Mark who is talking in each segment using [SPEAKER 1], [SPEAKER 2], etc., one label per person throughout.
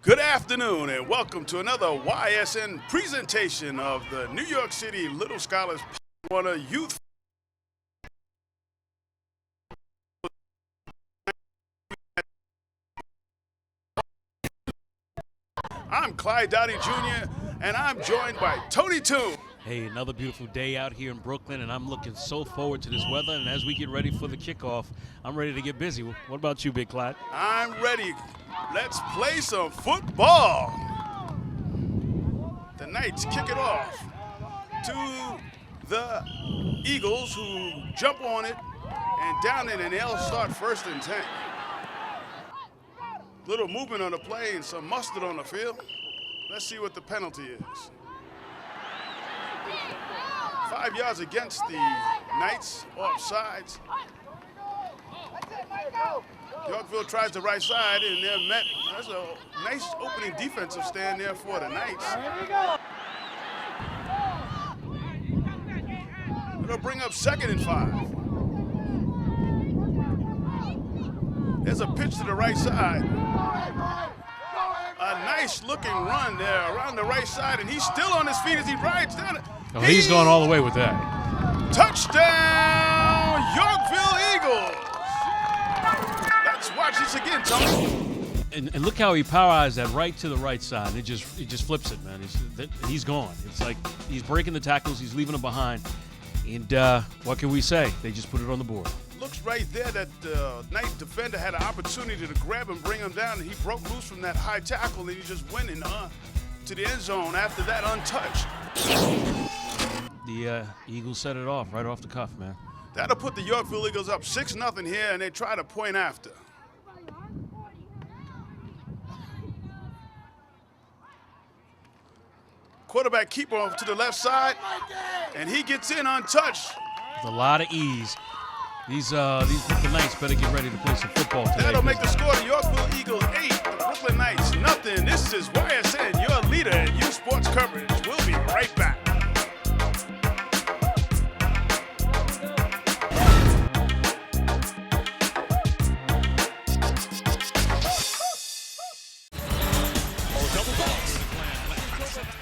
[SPEAKER 1] Good afternoon and welcome to another YSN presentation of the New York City Little Scholars Warner Youth. I'm Clyde Dottie Jr. and I'm joined by Tony Toon.
[SPEAKER 2] Hey, another beautiful day out here in Brooklyn, and I'm looking so forward to this weather. And as we get ready for the kickoff, I'm ready to get busy. What about you, Big Clyde?
[SPEAKER 1] I'm ready. Let's play some football. The Knights kick it off to the Eagles, who jump on it and down it, and they'll start 1st and 10. Little movement on the play and some mustard on the field. Let's see what the penalty is. 5 yards against the Knights, offsides. Yorkville tries the right side, and they're met. That's a nice opening defensive stand there for the Knights. It'll bring up 2nd and 5. There's a pitch to the right side. A nice looking run there around the right side, and he's still on his feet as he rides down it.
[SPEAKER 2] Oh, he's going all the way with that.
[SPEAKER 1] Touchdown, Yorkville Eagles. Let's watch this again, Tony.
[SPEAKER 2] And look how he powerized that right to the right side. It just flips it, man. He's gone. It's like he's breaking the tackles. He's leaving them behind. And what can we say? They just put it on the board.
[SPEAKER 1] Looks right there that the Knight defender had an opportunity to grab him, bring him down, and he broke loose from that high tackle, and he just went in to the end zone after that untouched.
[SPEAKER 2] The Eagles set it off right off the cuff, man.
[SPEAKER 1] That'll put the Yorkville Eagles up 6-0 here, and they try to point after. Quarterback keeper to the left side, and he gets in untouched.
[SPEAKER 2] With a lot of ease. These the Knights better get ready to play some football today.
[SPEAKER 1] That'll make the score the Yorkville Eagles 8, the Brooklyn Knights nothing. This is YSN, your leader in youth sports coverage. We'll be right back.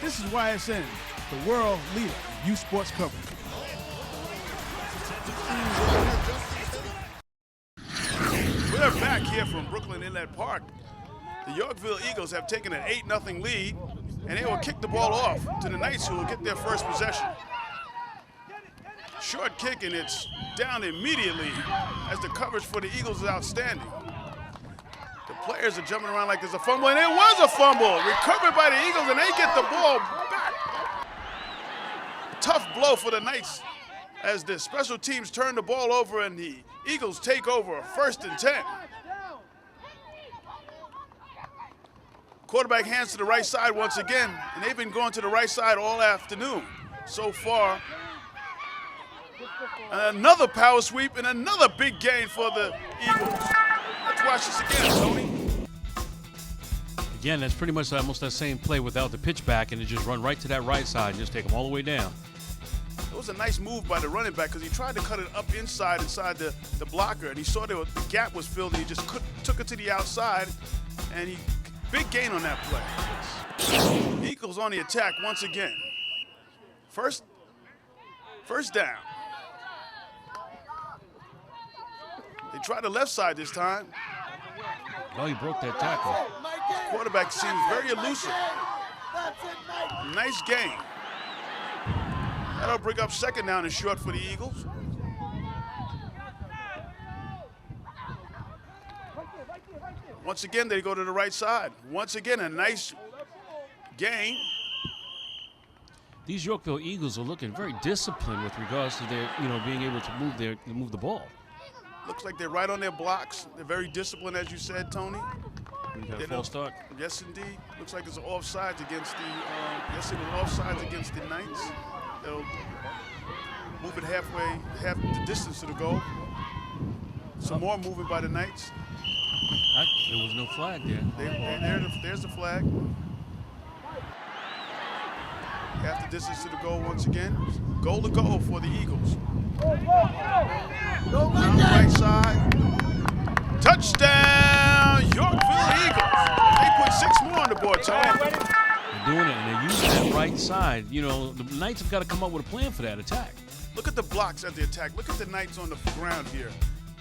[SPEAKER 1] This is YSN, the world leader in youth sports coverage. We're back here from Brooklyn Inlet Park. The Yorkville Eagles have taken an 8-0 lead, and they will kick the ball off to the Knights, who will get their first possession. Short kick, and it's down immediately as the coverage for the Eagles is outstanding. The players are jumping around like there's a fumble, and it was a fumble. Recovered by the Eagles, and they get the ball back. Tough blow for the Knights as the special teams turn the ball over, and the Eagles take over 1st and 10. Quarterback hands to the right side once again, and they've been going to the right side all afternoon so far. Another power sweep and another big gain for the Eagles. Let's watch this again, Tony.
[SPEAKER 2] Again, that's pretty much almost that same play without the pitch back, and it just run right to that right side and just take them all the way down.
[SPEAKER 1] It was a nice move by the running back because he tried to cut it up inside the blocker, and he saw the gap was filled, and he just took it to the outside, and big gain on that play. Eagles on the attack once again. First down. They tried the left side this time.
[SPEAKER 2] Oh, he broke that tackle.
[SPEAKER 1] Quarterback seems very elusive. Nice gain. That'll bring up 2nd down and short for the Eagles. Once again, they go to the right side. Once again, a nice gain.
[SPEAKER 2] These Yorkville Eagles are looking very disciplined with regards to their, being able to move the ball.
[SPEAKER 1] Looks like they're right on their blocks. They're very disciplined, as you said, Tony.
[SPEAKER 2] You got a false start.
[SPEAKER 1] Yes, indeed. Looks like there's offsides against the. Yes, it was offsides against the Knights. They'll move it half the distance to the goal. Some more movement by the Knights.
[SPEAKER 2] There was no flag there.
[SPEAKER 1] There's the flag. Half the distance to the goal once again. Goal to go for the Eagles. Down the right side. Touchdown, Yorkville Eagles. They put 6 more on the
[SPEAKER 2] right side. You know, the Knights have got to come up with a plan for that attack.
[SPEAKER 1] Look at the blocks at the attack. Look at the Knights on the ground here,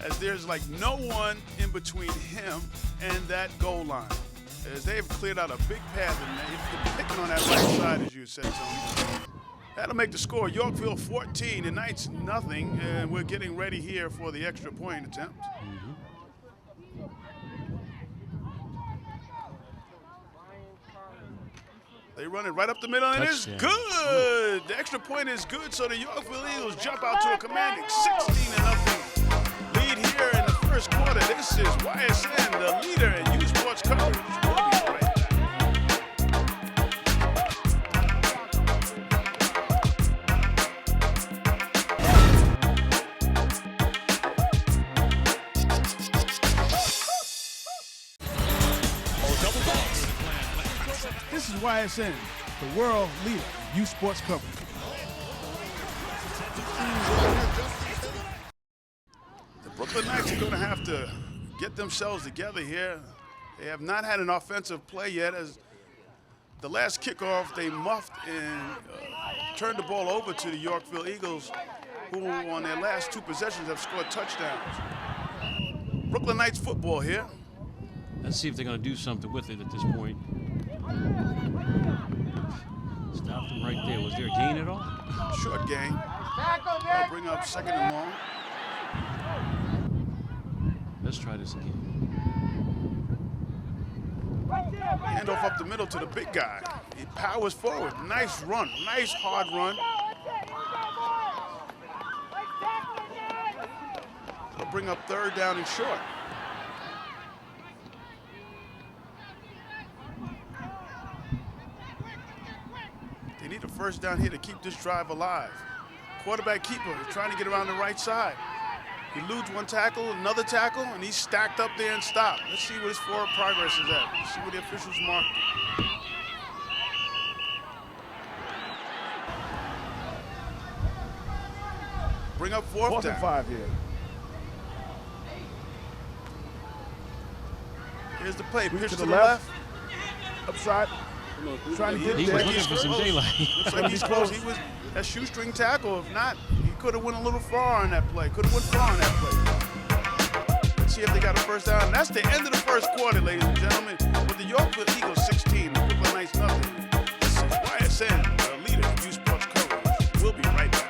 [SPEAKER 1] as there's like no one in between him and that goal line, as they've cleared out a big path, and they're picking on that right side, as you said, Tony. That'll make the score Yorkville 14, the Knights nothing, and we're getting ready here for the extra point attempt. They run it right up the middle, and it's good. The extra point is good, so the Yorkville Eagles jump out to a commanding 16-0 lead here in the first quarter. This is YSN, the leader in youth sports coverage. We'll be right back. This is YSN, the world leader in youth sports coverage. The Brooklyn Knights are going to have to get themselves together here. They have not had an offensive play yet, as the last kickoff they muffed and turned the ball over to the Yorkville Eagles, who on their last two possessions have scored touchdowns. Brooklyn Knights football here.
[SPEAKER 2] Let's see if they're going to do something with it at this point. Stopped him right there. Was there a gain at all?
[SPEAKER 1] Short gain. They'll bring up second and long.
[SPEAKER 2] Let's try this again.
[SPEAKER 1] Handoff up the middle to the big guy. He powers forward. Nice run. Nice hard run. They'll bring up third down and short. They need a first down here to keep this drive alive. Quarterback keeper is trying to get around the right side. He eludes one tackle, another tackle, and he's stacked up there and stopped. Let's see where his forward progress is at. Let's see where the officials marked it. Bring up fourth down.
[SPEAKER 3] 5 here.
[SPEAKER 1] Here's the play. Pitch
[SPEAKER 3] to
[SPEAKER 1] to
[SPEAKER 3] the
[SPEAKER 1] the
[SPEAKER 3] left.
[SPEAKER 1] left.
[SPEAKER 3] Upside. Trying to get
[SPEAKER 2] He was
[SPEAKER 3] there.
[SPEAKER 2] looking for some daylight.
[SPEAKER 1] Looks like he's close. He was that shoestring tackle. If not, he could have went a little far on that play. Could have went far on that play. Let's see if they got a first down. That's the end of the first quarter, ladies and gentlemen. With the Yorkville Eagles 16, the Brooklyn Knights nothing. This is YSN, the leader in youth sports coverage. We'll be right back.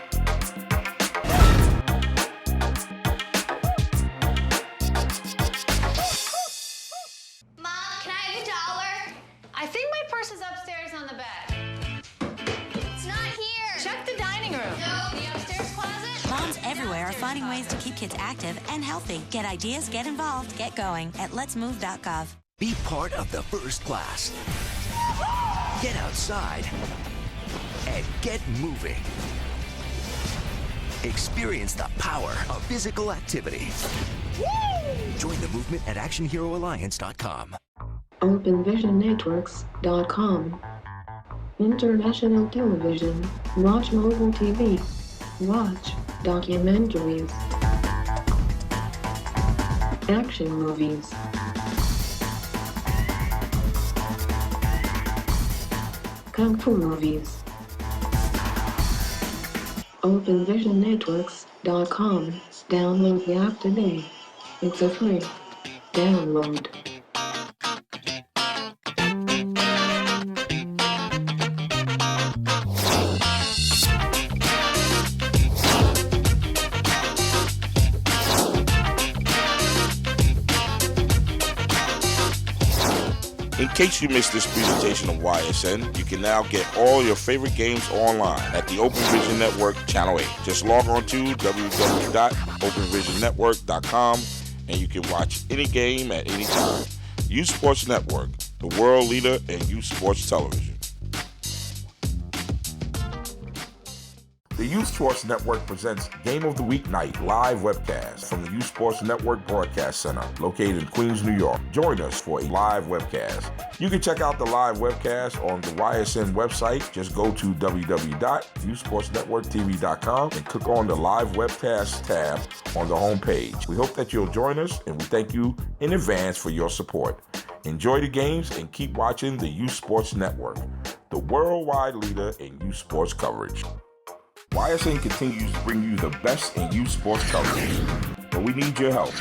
[SPEAKER 4] Mom, can I have $1?
[SPEAKER 5] I think my purse is upstairs on the bed.
[SPEAKER 4] It's not here.
[SPEAKER 5] Check the dining room.
[SPEAKER 4] No.
[SPEAKER 5] The upstairs closet?
[SPEAKER 6] Moms everywhere are finding ways to keep kids active and healthy. Get ideas, get involved, get going at letsmove.gov.
[SPEAKER 7] Be part of the first class. Get outside and get moving. Experience the power of physical activity. Join the movement at actionheroalliance.com.
[SPEAKER 8] OpenVisionNetworks.com. International television. Watch mobile TV. Watch documentaries. Action movies. Kung Fu movies. OpenVisionNetworks.com. Download the app today. It's a free download.
[SPEAKER 9] In case you missed this presentation of YSN, you can now get all your favorite games online at the Open Vision Network Channel 8. Just log on to www.openvisionnetwork.com and you can watch any game at any time. Youth Sports Network, the world leader in youth sports television. The Youth Sports Network presents Game of the Week Night live webcast from the Youth Sports Network Broadcast Center located in Queens, New York. Join us for a live webcast. You can check out the live webcast on the YSN website. Just go to www.youthsportsnetworktv.com and click on the live webcast tab on the homepage. We hope that you'll join us, and we thank you in advance for your support. Enjoy the games and keep watching the Youth Sports Network, the the worldwide leader in youth sports coverage. YSN continues to bring you the best in youth sports coverage, but we need your help.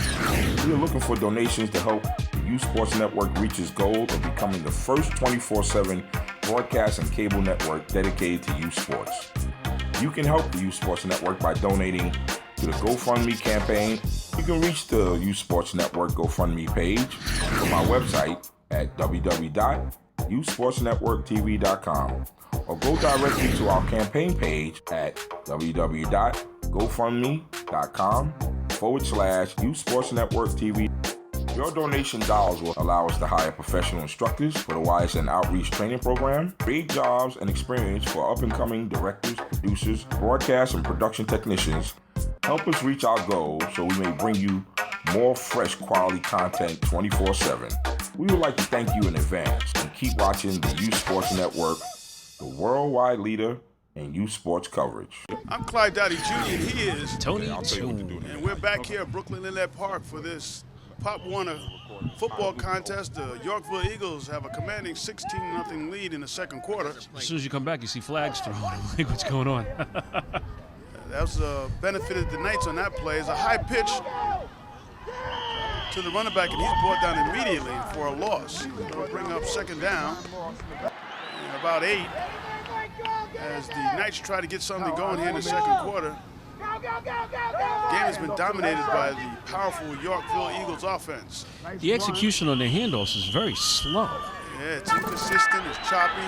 [SPEAKER 9] We are looking for donations to help the Youth Sports Network reach its goal of becoming the first 24/7 broadcast and cable network dedicated to youth sports. You can help the Youth Sports Network by donating to the GoFundMe campaign. You can reach the Youth Sports Network GoFundMe page from our website at www.youthsportsnetworktv.com or go directly to our campaign page at www.gofundme.com/Youth Sports Network TV. Your donation dollars will allow us to hire professional instructors for the YSN Outreach Training Program, create jobs and experience for up-and-coming directors, producers, broadcast and production technicians. Help us reach our goal so we may bring you more fresh quality content 24/7. We would like to thank you in advance and keep watching the Youth Sports Network, the worldwide leader in youth sports coverage.
[SPEAKER 1] I'm Clyde Dowdy Jr. and he is
[SPEAKER 2] Tony.
[SPEAKER 1] And we're back here at Brooklyn Inlet Park for this Pop Warner football contest. The Yorkville Eagles have a commanding 16-0 lead in the second quarter.
[SPEAKER 2] As soon as you come back, you see flags thrown. Like, what's going on?
[SPEAKER 1] That was benefited the Knights on that play. It's a high pitch to the running back, and he's brought down immediately for a loss. It'll bring up second down. And about 8 as the Knights try to get something going here in the second quarter. The game has been dominated by the powerful Yorkville Eagles offense.
[SPEAKER 2] The execution on the handoffs is very slow.
[SPEAKER 1] Yeah, it's inconsistent, it's choppy.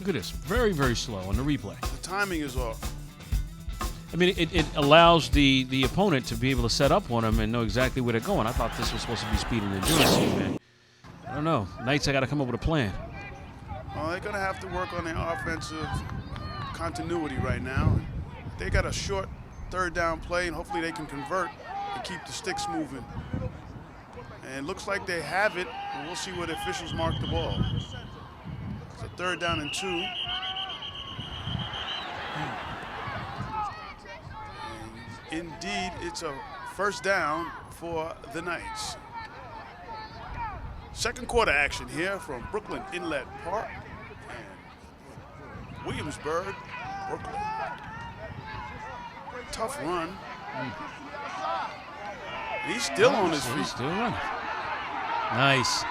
[SPEAKER 2] Look at this, very, very slow on the replay.
[SPEAKER 1] The timing is off.
[SPEAKER 2] I mean, it allows the opponent to be able to set up on them and know exactly where they're going. I thought this was supposed to be speed and endurance, man. I don't know. Knights, I got to come up with a plan.
[SPEAKER 1] Well, they're going to have to work on their offensive continuity right now. They got a short third down play, and hopefully they can convert and keep the sticks moving. And it looks like they have it, but we'll see where the officials mark the ball. It's a 3rd down and 2. And indeed, it's a 1st down for the Knights. Second quarter action here from Brooklyn Inlet Park and Williamsburg, Brooklyn. Tough run. He's still on his feet.
[SPEAKER 2] He's still running. Nice.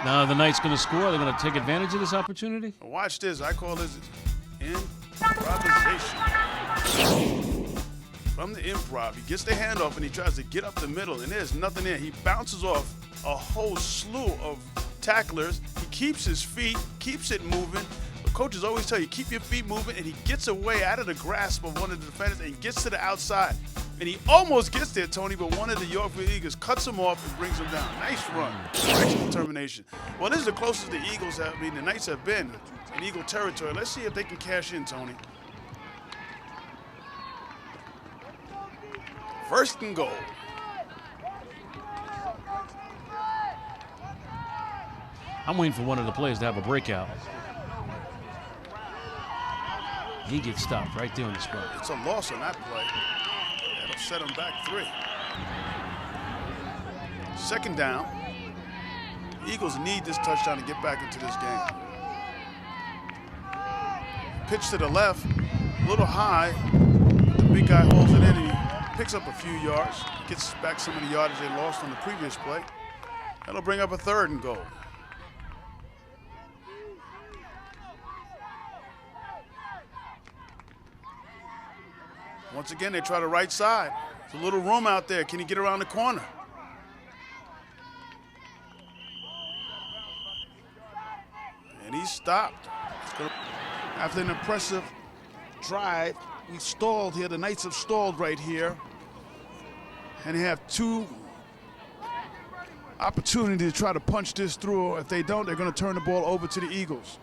[SPEAKER 2] Now the Knights going to score. They're going to take advantage of this opportunity.
[SPEAKER 1] Watch this. I call this improvisation. From the improv, he gets the handoff and he tries to get up the middle, and there's nothing there. He bounces off a whole slew of tacklers. He keeps his feet, keeps it moving. The coaches always tell you, keep your feet moving, and he gets away out of the grasp of one of the defenders and gets to the outside. And he almost gets there, Tony, but one of the Yorkville Eagles cuts him off and brings him down. Nice run, nice determination. Well, this is the closest the Eagles have, the Knights have been in Eagle territory. Let's see if they can cash in, Tony. 1st and goal.
[SPEAKER 2] I'm waiting for one of the players to have a breakout. He gets stopped right there on the spot.
[SPEAKER 1] It's a loss on that play. That'll set him back 3. 2nd down. Eagles need this touchdown to get back into this game. Pitch to the left, a little high. The big guy holds it in and he picks up a few yards. Gets back some of the yardage they lost on the previous play. That'll bring up a 3rd and goal. Once again, they try the right side. There's a little room out there. Can he get around the corner? And he's stopped. After an impressive drive, we stalled here. The Knights have stalled right here. And they have 2 opportunities to try to punch this through. If they don't, they're going to turn the ball over to the Eagles.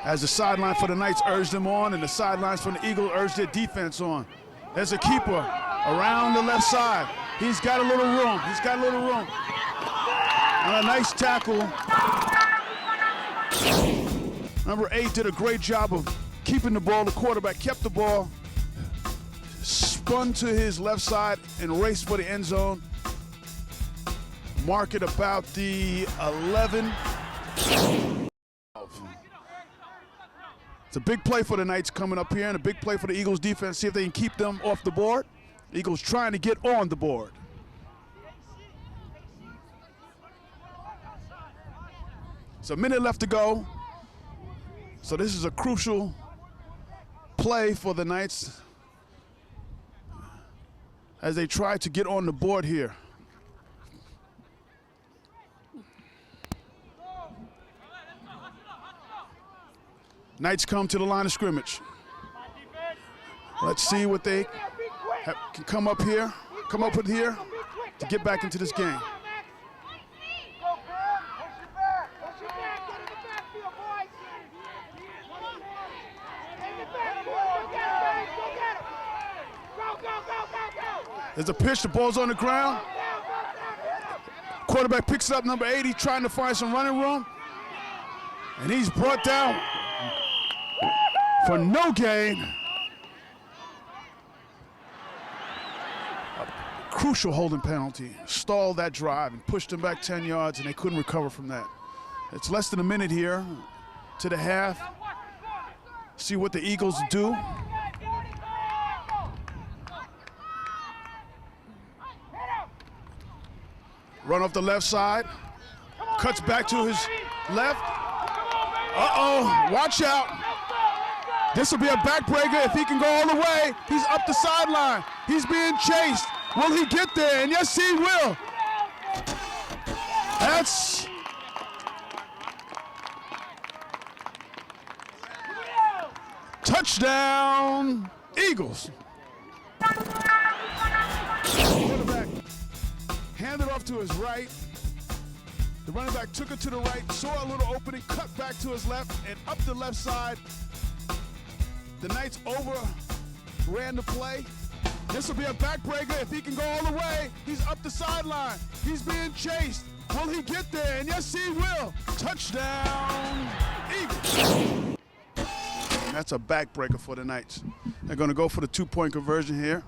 [SPEAKER 1] As the sideline for the Knights urged them on, and the sidelines from the Eagles urged their defense on. There's a keeper around the left side. He's got a little room. He's got a little room. And a nice tackle. Number 8 did a great job of keeping the ball. The quarterback kept the ball, spun to his left side, and raced for the end zone. mark it about the 11. It's a big play for the Knights coming up here, and a big play for the Eagles defense. See if they can keep them off the board. Eagles trying to get on the board. It's a minute left to go. So this is a crucial play for the Knights as they try to get on the board here. Knights come to the line of scrimmage. Let's see what they can come up with here to get back into this game. There's a pitch, the ball's on the ground. Quarterback picks it up, number 80, trying to find some running room. And he's brought down for no gain. A crucial holding penalty. Stalled that drive and pushed them back 10 yards, and they couldn't recover from that. It's less than a minute here to the half. See what the Eagles do. Run off the left side. Cuts back to his left. Uh-oh, watch out. This will be a backbreaker if he can go all the way. He's up the sideline. He's being chased. Will he get there? And yes, he will. That's touchdown, Eagles. Quarterback handed off to his right. The running back took it to the right, saw a little opening, cut back to his left, and up the left side. The Knights overran the play. This will be a backbreaker if he can go all the way. He's up the sideline. He's being chased. Will he get there? And yes, he will. Touchdown, Eagles. And that's a backbreaker for the Knights. They're going to go for the two-point conversion here.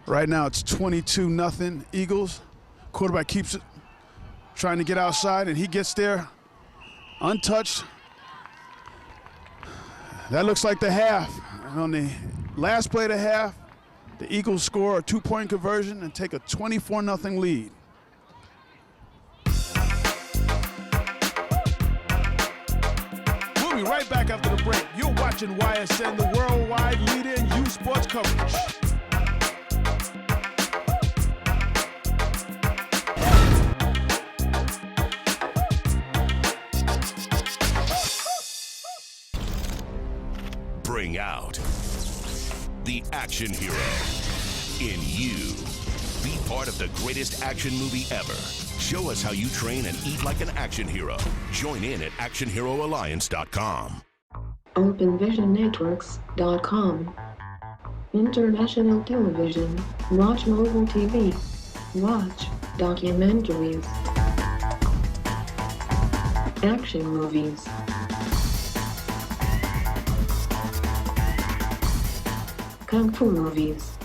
[SPEAKER 1] Right now it's 22-0 Eagles. Quarterback keeps it, trying to get outside, and he gets there untouched. That looks like the half. And on the last play of the half, the Eagles score a two-point conversion and take a 24-0 lead. We'll be right back after the break. You're watching YSN, the worldwide leader in youth sports coverage.
[SPEAKER 10] Bring out the action hero in you. Be part of the greatest action movie ever. Show us how you train and eat like an action hero. Join in at actionheroalliance.com.
[SPEAKER 8] OpenVisionNetworks.com. International television. Watch mobile TV. Watch documentaries. Action movies. Kung Fu movies.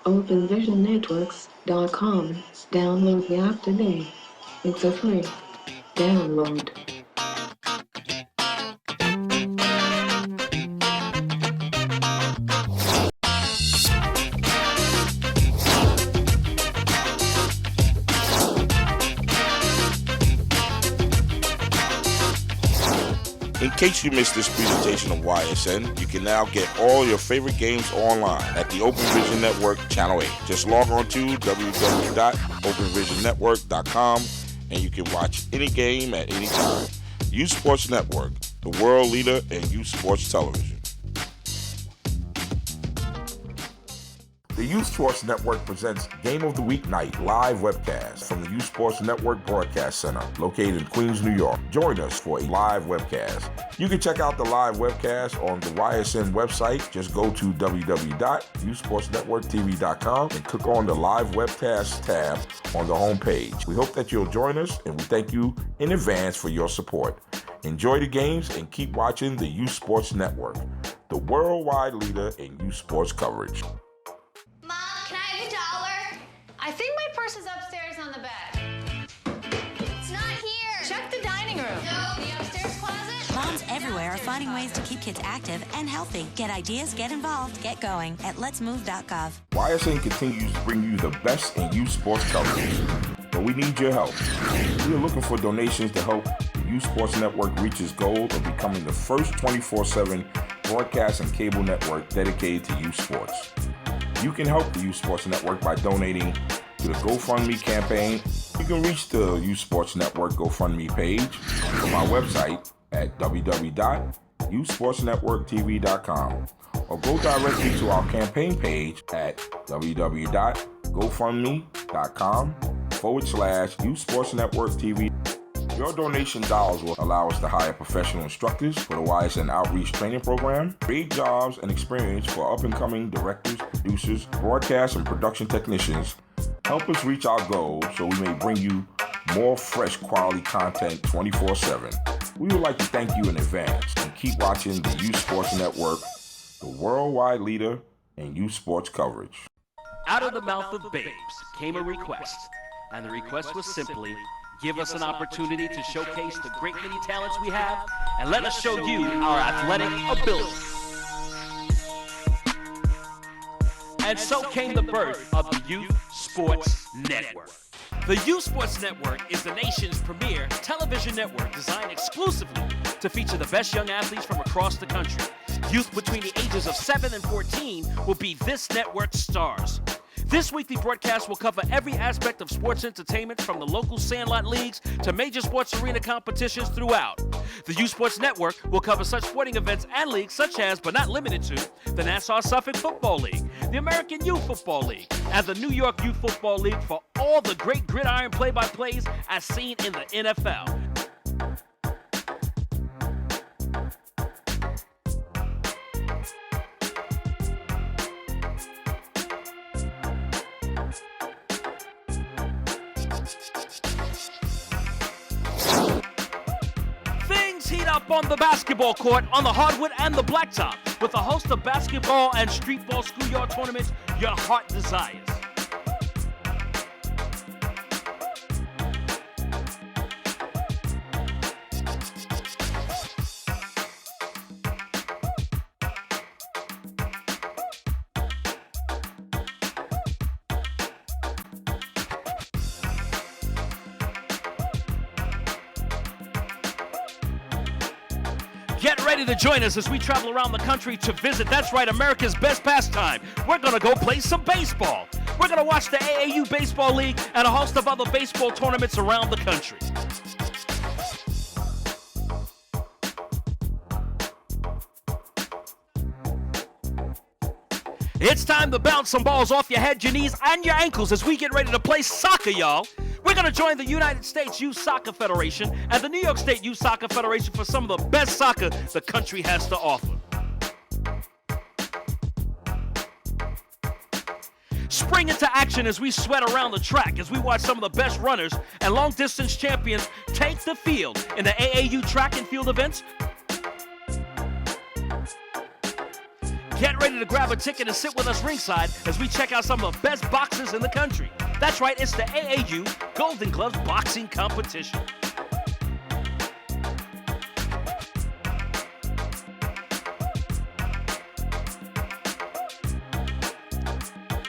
[SPEAKER 8] OpenVisionNetworks.com. Download the app today. It's a free download.
[SPEAKER 9] In case you missed this presentation of YSN, you can now get all your favorite games online at the Open Vision Network Channel 8. Just log on to www.openvisionnetwork.com and you can watch any game at any time. Youth Sports Network, the world leader in youth sports television. The Youth Sports Network presents Game of the Week Night live webcast from the Youth Sports Network Broadcast Center located in Queens, New York. Join us for a live webcast. You can check out the live webcast on the YSN website. Just go to www.youthsportsnetworktv.com and click on the live webcast tab on the homepage. We hope that you'll join us, and we thank you in advance for your support. Enjoy the games and keep watching the Youth Sports Network, the worldwide leader in youth sports coverage.
[SPEAKER 4] Mom, can I have $1?
[SPEAKER 5] I think my purse is upstairs on the bed.
[SPEAKER 4] It's not here.
[SPEAKER 5] Check the dining room.
[SPEAKER 4] No.
[SPEAKER 5] The upstairs closet.
[SPEAKER 6] Moms everywhere are finding ways to keep kids active and healthy. Get ideas, get involved, get going at letsmove.gov.
[SPEAKER 9] YSN continues to bring you the best in youth sports coverage, but we need your help. We are looking for donations to help the Youth Sports Network reach its goal of becoming the first 24/7 broadcast and cable network dedicated to youth sports. You can help the Youth Sports Network by donating to the GoFundMe campaign. You can reach the Youth Sports Network GoFundMe page from our website at www.youthsportsnetworktv.com or go directly to our campaign page at www.gofundme.com/Youth Sports Network TV. Your donation dollars will allow us to hire professional instructors for the YSN Outreach Training Program, create jobs and experience for up-and-coming directors, producers, broadcast and production technicians. Help us reach our goals so we may bring you more fresh quality content 24/7. We would like to thank you in advance and keep watching the Youth Sports Network, the worldwide leader in youth sports coverage.
[SPEAKER 11] Out of the mouth of babes came a request, and the request was simply, give us an opportunity to showcase the great many talents we have, and let us show you our athletic ability. And so came the birth of the Youth Sports Network. The Youth Sports Network is the nation's premier television network designed exclusively to feature the best young athletes from across the country. Youth between the ages of 7 and 14 will be this network's stars. This weekly broadcast will cover every aspect of sports entertainment, from the local sandlot leagues to major sports arena competitions throughout. The Youth Sports Network will cover such sporting events and leagues such as, but not limited to, the Nassau-Suffolk Football League, the American Youth Football League, and the New York Youth Football League for all the great gridiron play-by-plays as seen in the NFL. Heat up on the basketball court, on the hardwood and the blacktop, with a host of basketball and streetball schoolyard tournaments your heart desires. Get ready to join us as we travel around the country to visit, that's right, America's best pastime. We're going to go play some baseball. We're going to watch the AAU Baseball League and a host of other baseball tournaments around the country. It's time to bounce some balls off your head, your knees, and your ankles as we get ready to play soccer, y'all. We're going to join the United States Youth Soccer Federation and the New York State Youth Soccer Federation for some of the best soccer the country has to offer. Spring into action as we sweat around the track as we watch some of the best runners and long-distance champions take the field in the AAU track and field events. Get ready to grab a ticket and sit with us ringside as we check out some of the best boxers in the country. That's right, it's the AAU Golden Gloves Boxing Competition.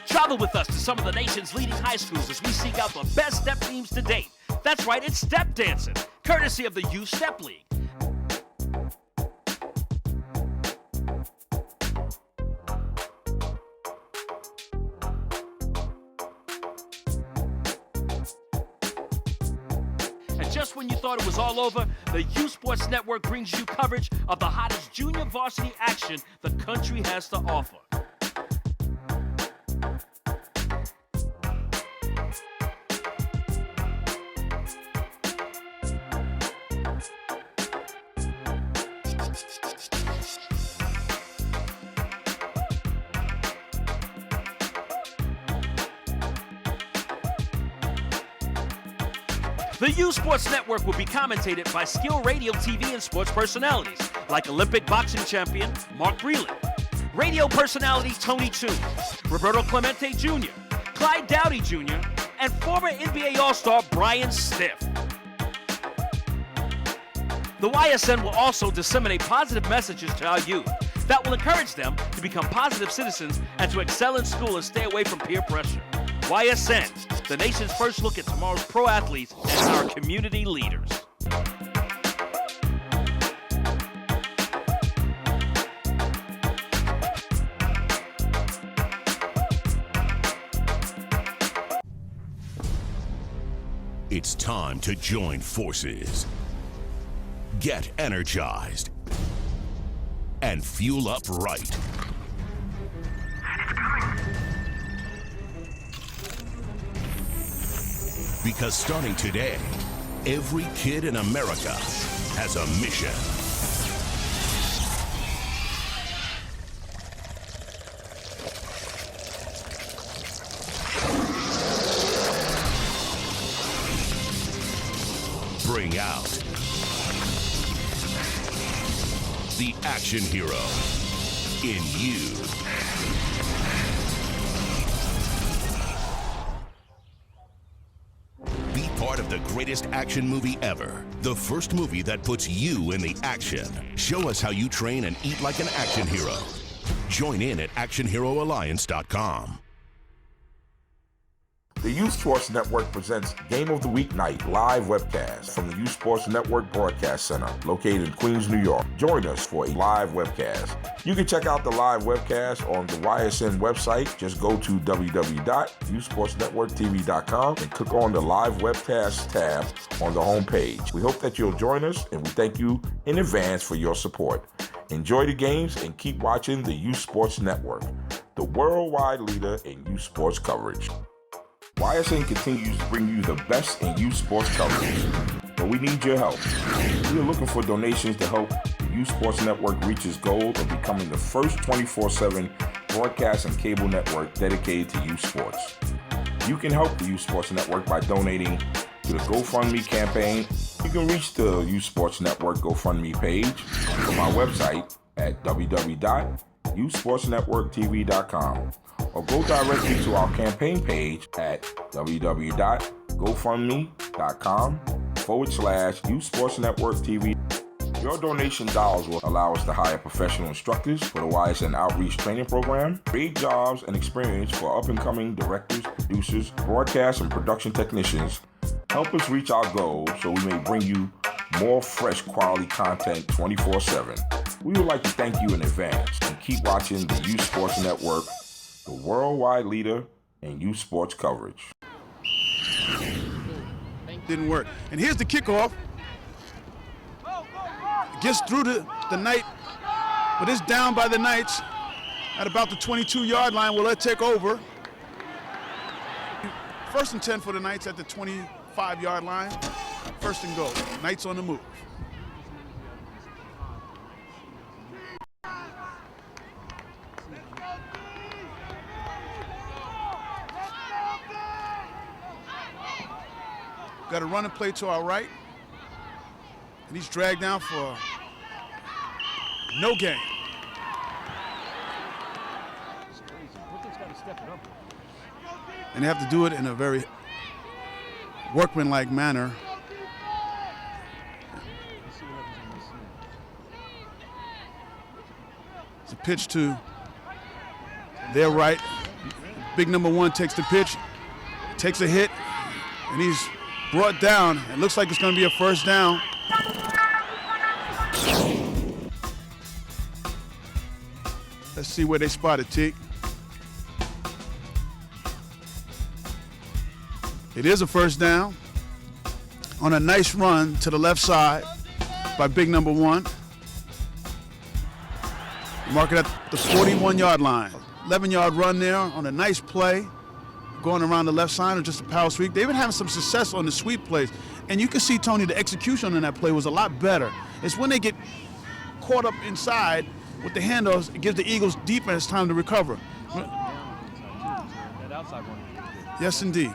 [SPEAKER 11] Travel with us to some of the nation's leading high schools as we seek out the best step teams to date. That's right, it's step dancing, courtesy of the Youth Step League. Just when you thought it was all over, the Youth Sports Network brings you coverage of the hottest junior varsity action the country has to offer. The U Sports Network will be commentated by skilled radio, TV, and sports personalities like Olympic boxing champion Mark Breland, radio personality Tony Toon, Roberto Clemente Jr., Clyde Dowdy Jr., and former NBA All-Star Brian Stiff. The YSN will also disseminate positive messages to our youth that will encourage them to become positive citizens and to excel in school and stay away from peer pressure. YSN, the nation's first look at tomorrow's pro athletes and our community leaders.
[SPEAKER 10] It's time to join forces. Get energized and fuel up right. Because starting today, every kid in America has a mission. Bring out the action hero in you. Be part of the greatest action movie ever. The first movie that puts you in the action. Show us how you train and eat like an action hero. Join in at actionheroalliance.com.
[SPEAKER 9] The Youth Sports Network presents Game of the Week Night live webcast from the Youth Sports Network Broadcast Center located in Queens, New York. Join us for a live webcast. You can check out the live webcast on the YSN website. Just go to www.youthsportsnetworktv.com and click on the live webcast tab on the homepage. We hope that you'll join us, and we thank you in advance for your support. Enjoy the games and keep watching the Youth Sports Network, the worldwide leader in youth sports coverage. YSN continues to bring you the best in youth sports coverage, but we need your help. We are looking for donations to help the Youth Sports Network reach its goal of becoming the first 24/7 broadcast and cable network dedicated to youth sports. You can help the Youth Sports Network by donating to the GoFundMe campaign. You can reach the Youth Sports Network GoFundMe page from our website at www.youthsportsnetworktv.com. or go directly to our campaign page at www.gofundme.com/Youth Sports Network TV. Your donation dollars will allow us to hire professional instructors for the YSN Outreach Training Program, create jobs and experience for up-and-coming directors, producers, broadcast and production technicians. Help us reach our goals so we may bring you more fresh quality content 24/7. We would like to thank you in advance and keep watching the Youth Sports Network, the worldwide leader in youth sports coverage.
[SPEAKER 1] Didn't work. And here's the kickoff. Gets through the Knight, but it's down by the Knights at about the 22-yard line. Will it take over? First and 10 for the Knights at the 25-yard line. First and goal. Knights on the move. Got a running play to our right. And he's dragged down for no gain. And they have to do it in a very workmanlike manner. It's a pitch to their right. Big number 1 takes the pitch, takes a hit, and he's brought down. It looks like it's going to be a first down. Let's see where they spotted Teague. It is a first down on a nice run to the left side by big number 1. Mark it at the 41-yard line. 11-yard run there on a nice play, going around the left side or just a power sweep. They've been having some success on the sweep plays. And you can see, Tony, the execution on that play was a lot better. It's when they get caught up inside with the handoffs, it gives the Eagles defense time to recover. Yes, indeed.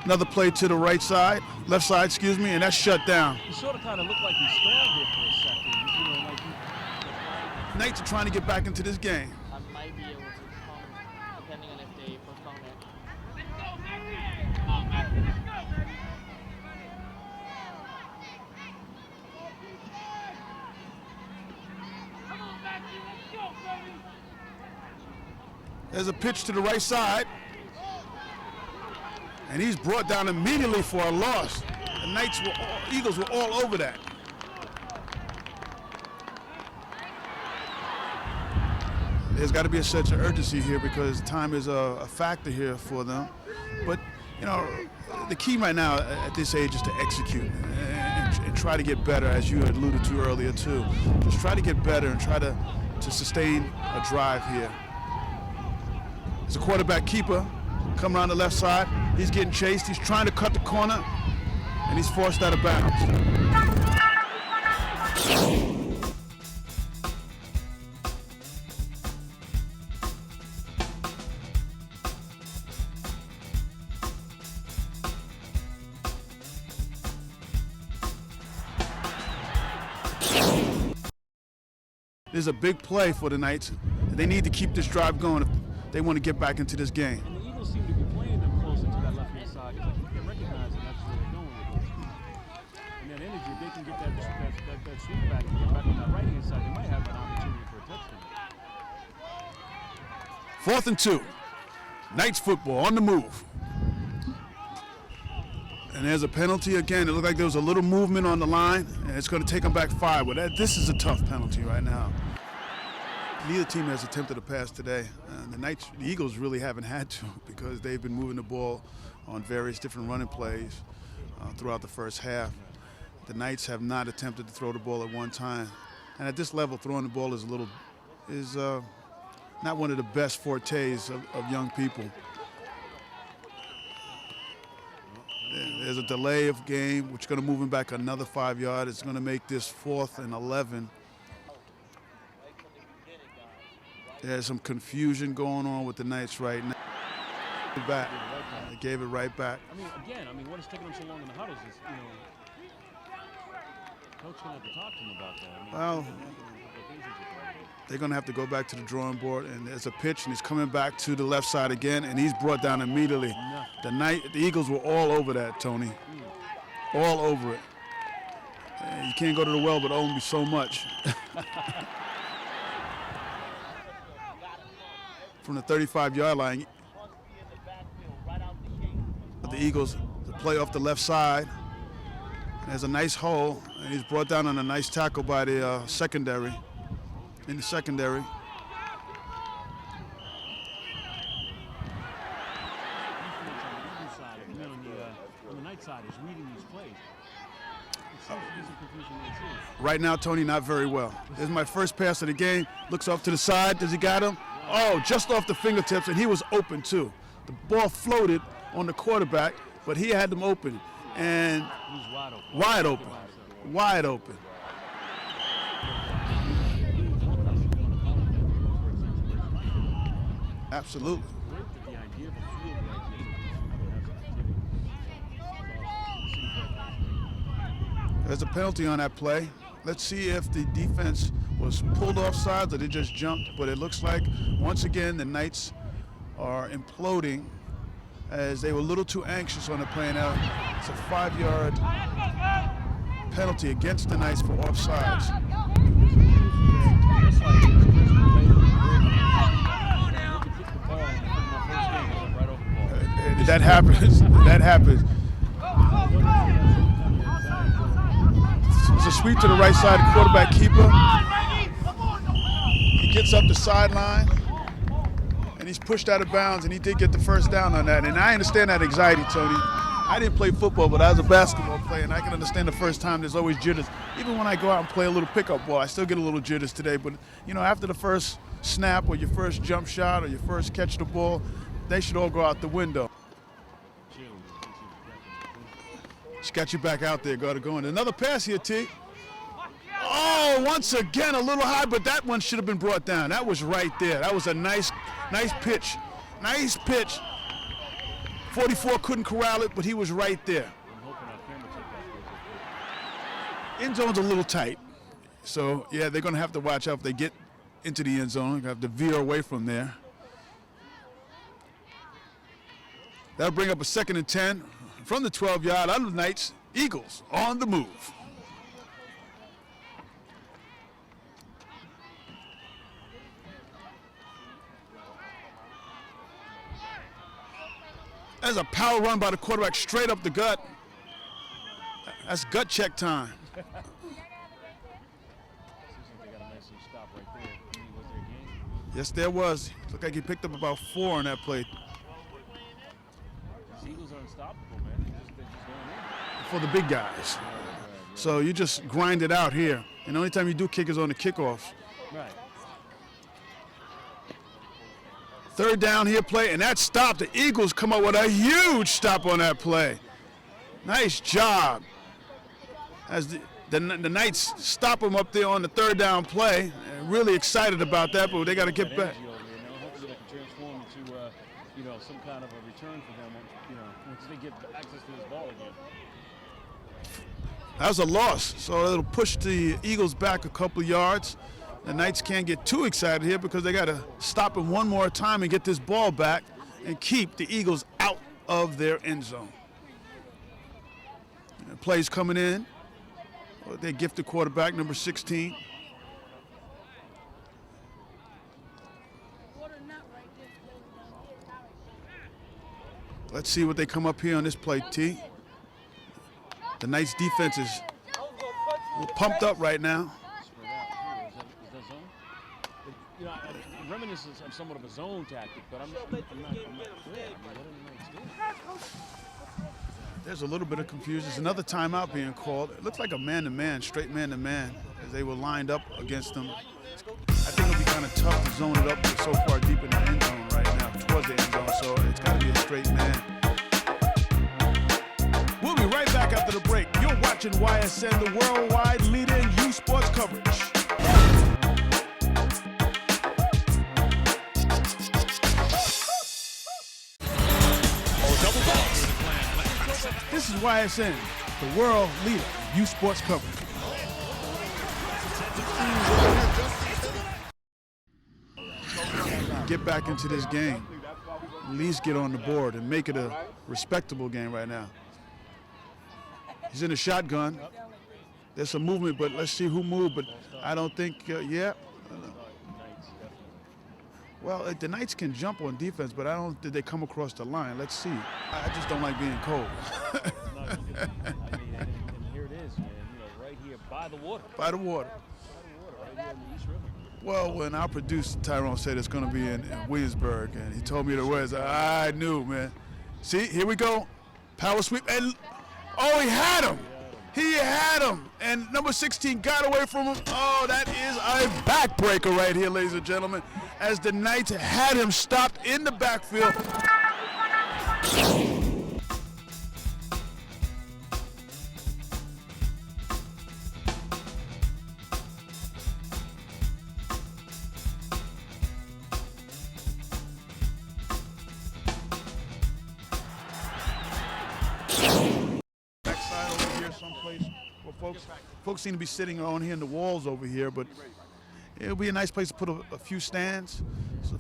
[SPEAKER 1] Another play to the right side, left side, excuse me, and that's shut down.
[SPEAKER 3] He sort of kind of looked like he stalled here for a second. You know, like
[SPEAKER 1] Knights are trying to get back into this game.
[SPEAKER 12] I might be able to come, depending on if they postpone it.
[SPEAKER 1] There's a pitch to the right side. And he's brought down immediately for a loss. The Eagles were all over that. There's got to be a sense of urgency here because time is a factor here for them. But, you know, the key right now at this age is to execute and try to get better, as you alluded to earlier, too. Just try to get better and try to sustain a drive here. It's a quarterback keeper. Come around the left side. He's getting chased. He's trying to cut the corner, and he's forced out of bounds. This is a big play for the Knights. They need to keep this drive going if they want to get back into this game.
[SPEAKER 3] And the Eagles seem to be playing them closer to that left-hand side because I think they're recognizing that's where they're going with it. And that energy, if they can get that sweep back and get back on that right-hand side, they might have an opportunity for a touchdown.
[SPEAKER 1] 4th and 2. Knights football on the move. And there's a penalty again. It looked like there was a little movement on the line, and it's going to take them back 5. Well, this is a tough penalty right now. Neither team has attempted a pass today. The Eagles really haven't had to because they've been moving the ball on various different running plays throughout the first half. The Knights have not attempted to throw the ball at one time. And at this level, throwing the ball is not one of the best fortes of young people. There's a delay of game, which is going to move him back another 5 yards. It's going to make this 4th and 11. There's some confusion going on with the Knights right now. They gave it right back.
[SPEAKER 3] I mean, again, what is taking them so long in the huddles is, you know, Coach going to have to talk to them about that.
[SPEAKER 1] Well, they're going to have to go back to the drawing board, and there's a pitch, and he's coming back to the left side again, and he's brought down immediately. The Eagles were all over that, Tony. All over it. You can't go to the well, but only so much. From the 35-yard line, the Eagles, the play off the left side. There's a nice hole, and he's brought down on a nice tackle by the secondary. In the secondary.
[SPEAKER 3] On the night side is reading these plays.
[SPEAKER 1] Right now, Tony, not very well. This is my first pass of the game. Looks off to the side. Does he got him? Oh, just off the fingertips, and he was open too. The ball floated on the quarterback, but he had them open. And
[SPEAKER 3] he was wide open.
[SPEAKER 1] Wide open. Wide open. Absolutely. There's a penalty on that play. Let's see if the defense was pulled off sides or they just jumped, but it looks like, once again, the Knights are imploding as they were a little too anxious on the play. Now, it's a 5-yard penalty against the Knights for offsides. That happens. That happens. It's a sweep to the right side, quarterback keeper. He gets up the sideline, and he's pushed out of bounds, and he did get the first down on that. And I understand that anxiety, Tony. I didn't play football, but I was a basketball player, and I can understand the first time there's always jitters. Even when I go out and play a little pickup ball, I still get a little jitters today. But, you know, after the first snap or your first jump shot or your first catch the ball, they should all go out the window. She got you back out there, got it going. Another pass here, T. Oh, once again, a little high, but that one should have been brought down. That was right there. That was a nice pitch. Nice pitch 44 couldn't corral it, but he was right there. End zone's a little tight. So, yeah, they're going to have to watch out if they get into the end zone. They have to veer away from there. That'll bring up a 2nd and 10 from the 12-yard out of the Knights. Eagles on the move. There's a power run by the quarterback straight up the gut. That's gut check time. Yes, there was. Looked like he picked up about 4 on that play.
[SPEAKER 3] The Eagles are unstoppable, man. They're just going in.
[SPEAKER 1] For the big guys. So you just grind it out here. And the only time you do kick is on the kickoffs.
[SPEAKER 3] Right.
[SPEAKER 1] 3rd down here play, and that stop. The Eagles come up with a huge stop on that play. Nice job. As the Knights stop them up there on the 3rd down play. Really excited about that, but they got to get back.
[SPEAKER 3] Hopefully they can transform into some kind of a return for them, once they get access to this ball again.
[SPEAKER 1] That was a loss, so it'll push the Eagles back a couple of yards. The Knights can't get too excited here because they got to stop him one more time and get this ball back and keep the Eagles out of their end zone. And plays coming in. They gift the quarterback, number 16. Let's see what they come up here on this play, T. The Knights defense is pumped up right now.
[SPEAKER 3] Reminiscence of somewhat of a zone tactic, but I'm not clear.
[SPEAKER 1] There's a little bit of confusion. There's another timeout being called. It looks like a man-to-man, straight man-to-man, as they were lined up against them. I think it'll be kind of tough to zone it up. They're so far deep in the end zone right now, towards the end zone, so it's got to be a straight man. We'll be right back after the break. You're watching YSN, the worldwide leader in youth sports coverage. This is YSN, the world leader in youth sports coverage. Get back into this game. At least get on the board and make it a respectable game right now. He's in a shotgun. There's some movement, but let's see who moved. But I don't think, Well, the Knights can jump on defense, but I don't think they come across the line. Let's see. I just don't like being cold.
[SPEAKER 3] And here it is, man. Right here by the water.
[SPEAKER 1] By the water.
[SPEAKER 3] Right here in the East River.
[SPEAKER 1] Well, when our producer Tyrone said it's going to be in Williamsburg, and he told me the words, I knew, man. See, here we go. Power sweep, and oh, he had him. He had him, and number 16 got away from him. Oh, that is a backbreaker right here, ladies and gentlemen, as the Knights had him stopped in the backfield. Folks seem to be sitting on here in the walls over here, but it'll be a nice place to put a few stands. So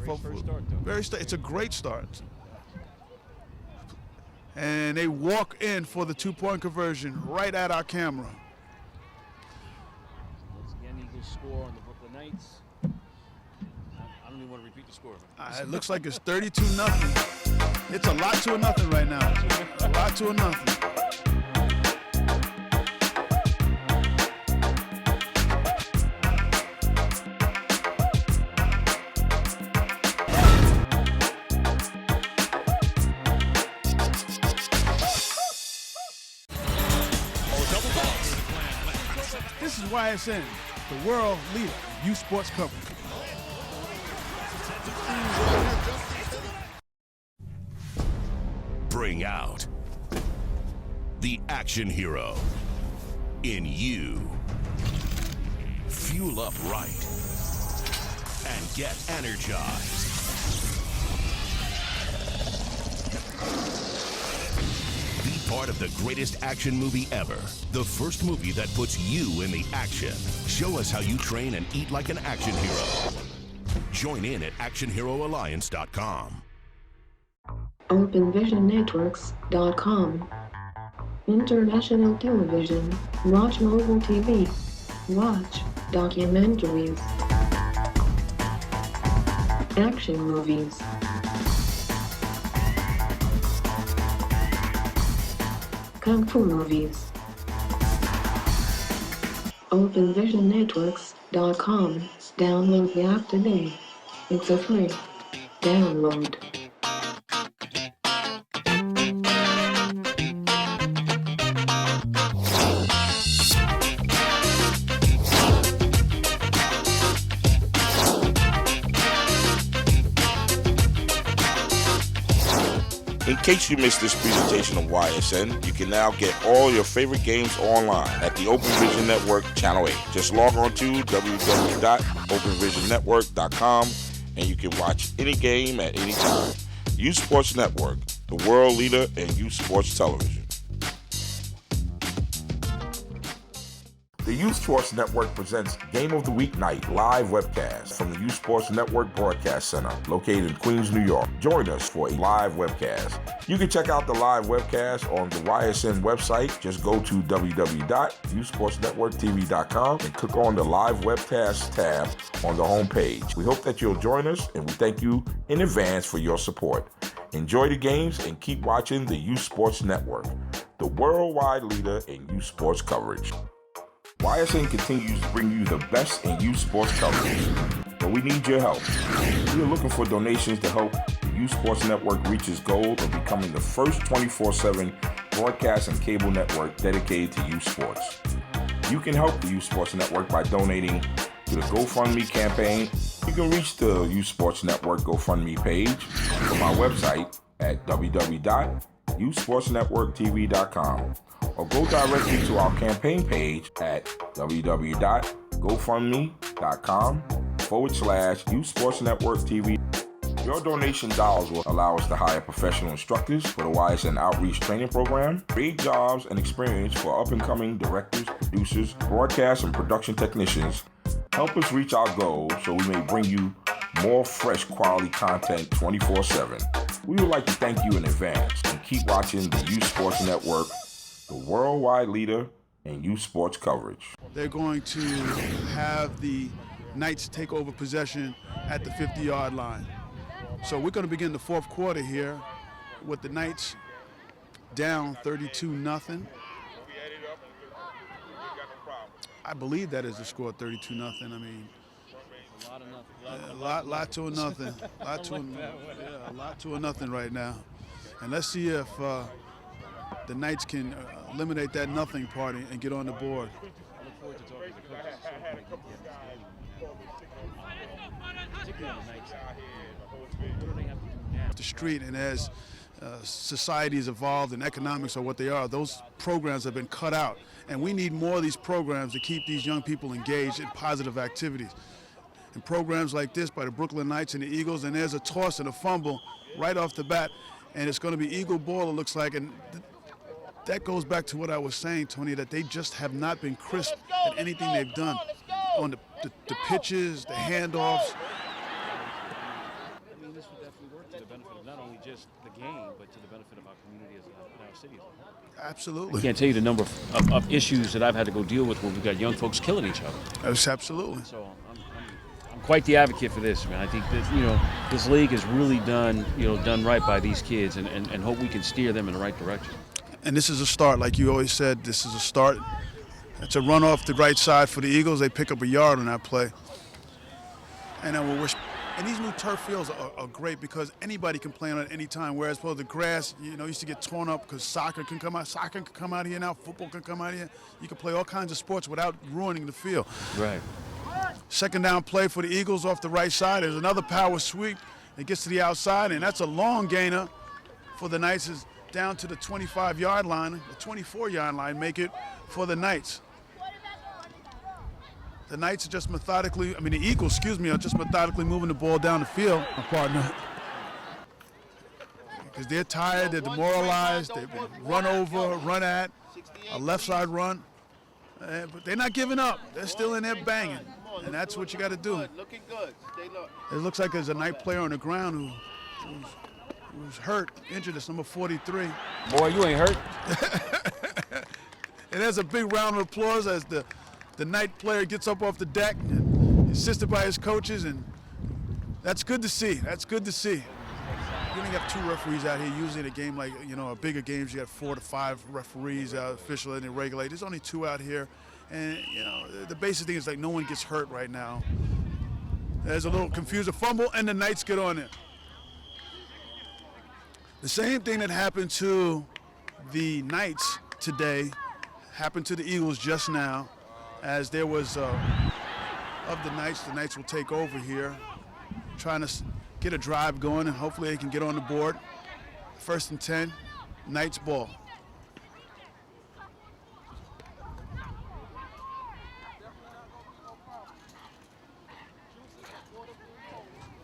[SPEAKER 1] it's a great start. And they walk in for the 2-point conversion right at our camera.
[SPEAKER 3] Once again, Eagles score on the Brooklyn Knights. I don't even want to repeat the score.
[SPEAKER 1] It looks like it's 32-0. It's a lot to a nothing right now. A lot to a nothing. This is YSN, the world leader in youth sports coverage.
[SPEAKER 10] Bring out the action hero in you. Fuel up right and get energized. part of the greatest action movie ever. The first movie that puts you in the action. Show us how you train and eat like an action hero. Join in at actionheroalliance.com.
[SPEAKER 8] OpenVisionNetworks.com. International television. Watch mobile TV. Watch documentaries. Action movies. Kung Fu movies. OpenVisionNetworks.com. Download the app today. It's a free download.
[SPEAKER 9] In case you missed this presentation of YSN, you can now get all your favorite games online at the Open Vision Network Channel 8. Just log on to www.openvisionnetwork.com and you can watch any game at any time. Youth Sports Network, the world leader in youth sports television. The Youth Sports Network presents Game of the Week Night live webcast from the Youth Sports Network Broadcast Center located in Queens, New York. Join us for a live webcast. You can check out the live webcast on the YSN website. Just go to www.youthsportsnetworktv.com and click on the live webcast tab on the homepage. We hope that you'll join us, and we thank you in advance for your support. Enjoy the games and keep watching the Youth Sports Network, the worldwide leader in youth sports coverage. YSN continues to bring you the best in youth sports coverage, but we need your help. We are looking for donations to help the Youth Sports Network reach its goal of becoming the first 24/7 broadcast and cable network dedicated to youth sports. You can help the Youth Sports Network by donating to the GoFundMe campaign. You can reach the Youth Sports Network GoFundMe page from our website at www.youthsportsnetworktv.com. or go directly to our campaign page at www.gofundme.com/Youth Sports Network TV. Your donation dollars will allow us to hire professional instructors for the YSN Outreach Training Program, create jobs and experience for up-and-coming directors, producers, broadcast and production technicians. Help us reach our goals so we may bring you more fresh quality content 24/7. We would like to thank you in advance and keep watching the Youth Sports Network, the worldwide leader in youth sports coverage.
[SPEAKER 1] They're going to have the Knights take over possession at the 50-yard line. So we're going to begin the fourth quarter here with the Knights down 32-0. I believe that is the score, 32-0. I mean, a lot to a nothing. A lot to a nothing right now. And let's see if the Knights can eliminate that nothing party and get on the board.
[SPEAKER 3] I look forward to talking to the coaches. Particularly on the Knights. What do they have to do now?
[SPEAKER 1] The street, and as society has evolved and economics are what they are, those programs have been cut out. And we need more of these programs to keep these young people engaged in positive activities. And programs like this by the Brooklyn Knights and the Eagles, and there's a toss and a fumble right off the bat, and it's going to be Eagle ball, it looks like. And that goes back to what I was saying, Tony, that they just have not been crisp at anything they've done on the pitches, the handoffs.
[SPEAKER 3] I mean, this would definitely work to the benefit of not only just the game, but to the benefit of our community and our city as a whole.
[SPEAKER 1] Absolutely.
[SPEAKER 2] I can't tell you the number of issues that I've had to go deal with when we've got young folks killing each other.
[SPEAKER 1] That's absolutely.
[SPEAKER 3] So
[SPEAKER 2] I'm quite the advocate for this, man. I think that, this league has really done right by these kids, and hope we can steer them in the right direction.
[SPEAKER 1] And this is a start, like you always said, this is a start. It's a run off the right side for the Eagles. They pick up a yard on that play. And then and these new turf fields are great because anybody can play on it at any time, whereas the grass, used to get torn up because soccer can come out. Soccer can come out here now. Football can come out here. You can play all kinds of sports without ruining the field.
[SPEAKER 2] Right.
[SPEAKER 1] Second down play for the Eagles off the right side. There's another power sweep. It gets to the outside, and that's a long gainer for the Knights. Is down to the 25-yard line, the 24-yard line, make it for the Knights. The Knights are just the Eagles, are just methodically moving the ball down the field. My partner because they're tired, they're demoralized, they've been run over, run at, a left side run. But they're not giving up. They're still in there banging, and that's what you got to do.
[SPEAKER 13] Looking good. Stay low.
[SPEAKER 1] It looks like there's a Knight player on the ground who's hurt, injured. It's number 43.
[SPEAKER 3] Boy, you ain't hurt.
[SPEAKER 1] And there's a big round of applause as the Knight player gets up off the deck, and assisted by his coaches, and that's good to see. That's good to see. You only have 2 referees out here. Usually in a game like, a bigger games, you have 4 to 5 referees, official, and they regulate. There's only 2 out here. And, the basic thing is like no one gets hurt right now. There's a little confused, a fumble, and the Knights get on it. The same thing that happened to the Knights today happened to the Eagles just now, as there was, of the Knights will take over here, trying to get a drive going, and hopefully they can get on the board. 1st and 10, Knights ball.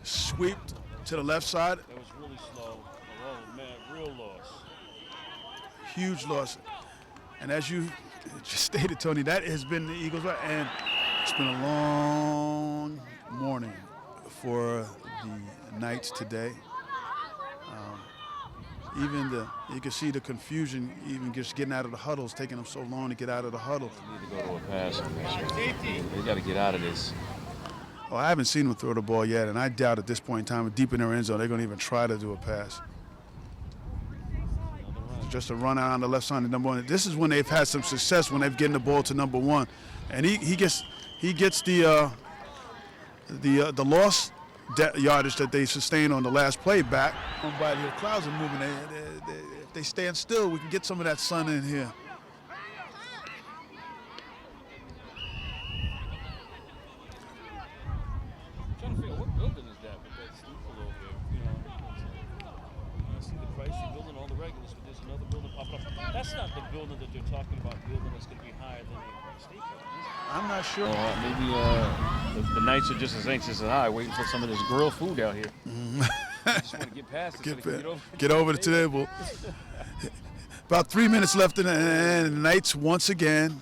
[SPEAKER 1] Sweep to the left side.
[SPEAKER 3] That was really slow. Oh, man, real loss.
[SPEAKER 1] Huge loss. And as you just stated, Tony, that has been the Eagles, and it's been a long morning for the Knights today. You can see the confusion, even just getting out of the huddles, taking them so long to get out of the huddle.
[SPEAKER 3] They need to go to a pass on this. They got to get out of this.
[SPEAKER 1] Well, I haven't seen them throw the ball yet, and I doubt at this point in time, deep in their end zone, they're going to even try to do a pass. Just a run out on the left side of number 1. This is when they've had some success, when they've getting the ball to number 1, and he gets the loss yardage that they sustained on the last play back. By the clouds are moving. If they stand still, we can get some of that sun in here.
[SPEAKER 3] I'm trying to figure out what building is that with that steeple over there. I see the Chrysler building, all the regulars, but there's another building popping up. That's not the building that they're talking about, building that's going to be higher than the state building.
[SPEAKER 1] I'm not sure.
[SPEAKER 3] Maybe the Knights are just as anxious as I, waiting for some of this grilled food out here. I just want to get past it.
[SPEAKER 1] Get over the table. About 3 minutes left in and the Knights once again